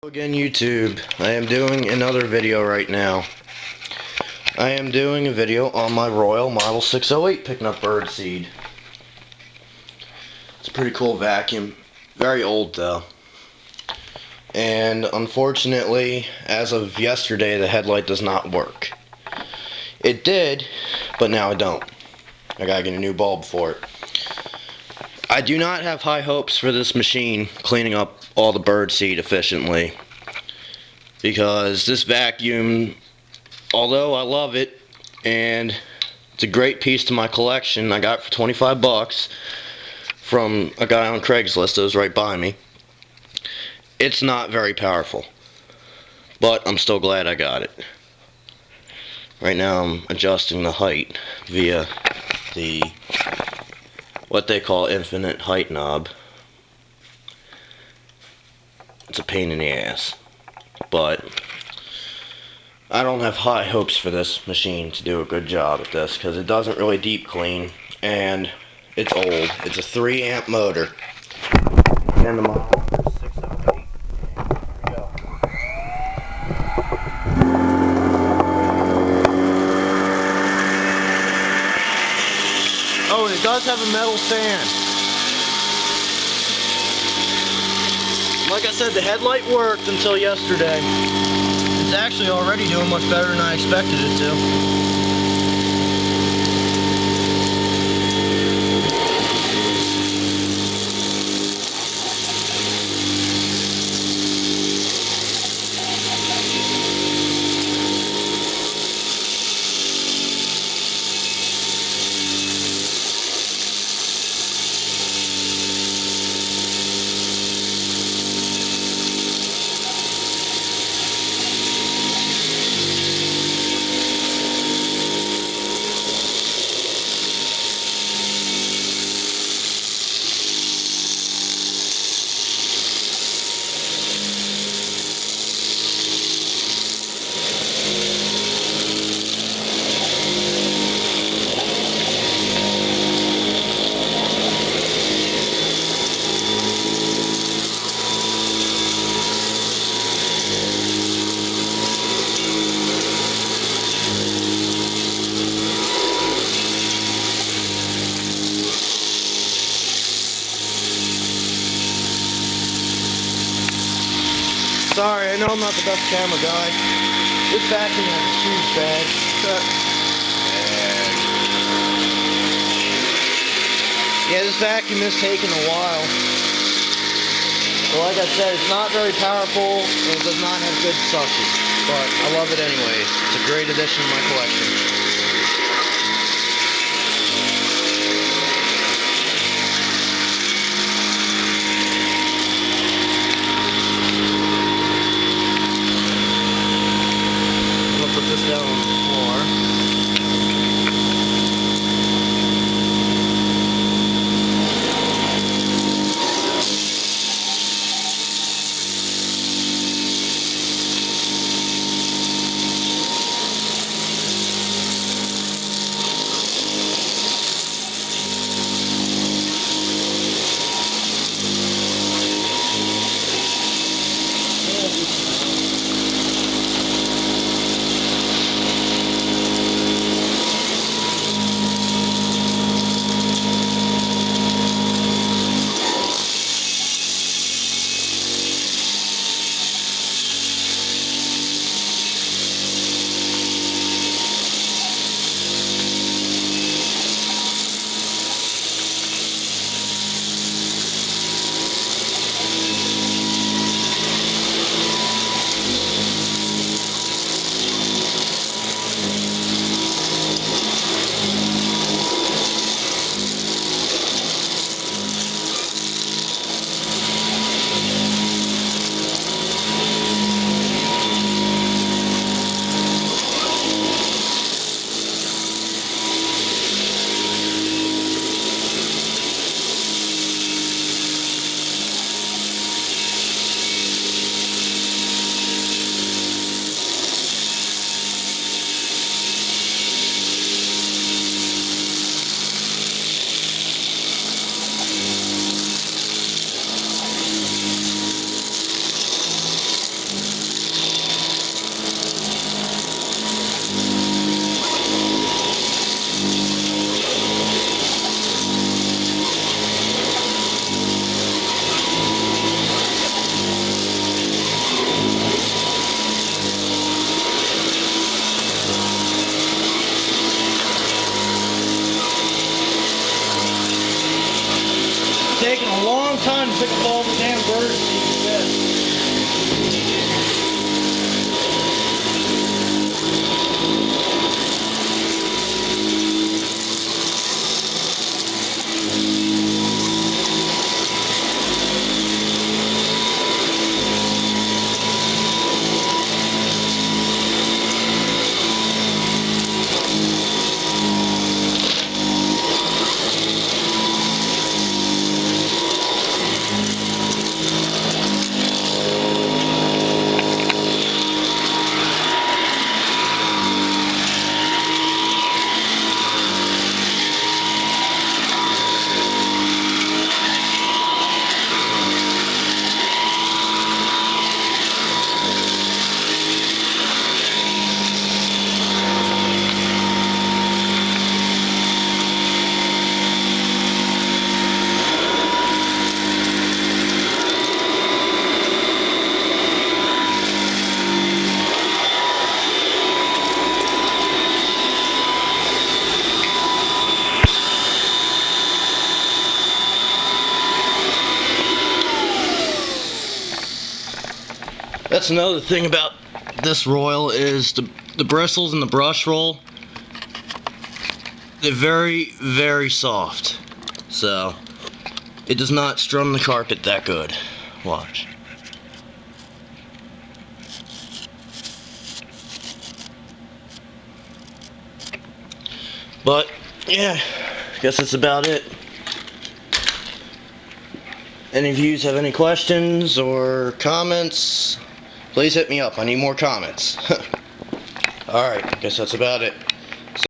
Again, YouTube, I am doing another video right now. I am doing a video on my Royal Model 608 picking up birdseed. It's a pretty cool vacuum. Very old though. And unfortunately, as of yesterday, the headlight does not work. It did, but now it don't. I gotta get a new bulb for it. I do not have high hopes for this machine cleaning up all the birdseed efficiently, because this vacuum, although I love it and it's a great piece to my collection, I got it for 25 bucks from a guy on Craigslist that was right by me. It's not very powerful, but I'm still glad I got it. Right now I'm adjusting the height via the what they call infinite height knob. It's a pain in the ass, but I don't have high hopes for this machine to do a good job at this because it doesn't really deep clean and it's old. It's a 3 amp motor and the model is 608. Here we go. Oh, and it does have a metal fan. Like I said, the headlight worked until yesterday. It's actually already doing much better than I expected it to. Sorry, I know I'm not the best camera guy. This vacuum has a huge bag. Yeah, this vacuum is taking a while. But like I said, it's not very powerful and it does not have good suction. But I love it anyways. It's a great addition to my collection. Put this down on the floor. That's another thing about this royal is the bristles and the brush roll. They're very, very soft. So, it does not strum the carpet that good. Watch. But, yeah, I guess that's about it. Any of you have any questions or comments, please hit me up. I need more comments. Alright, guess that's about it.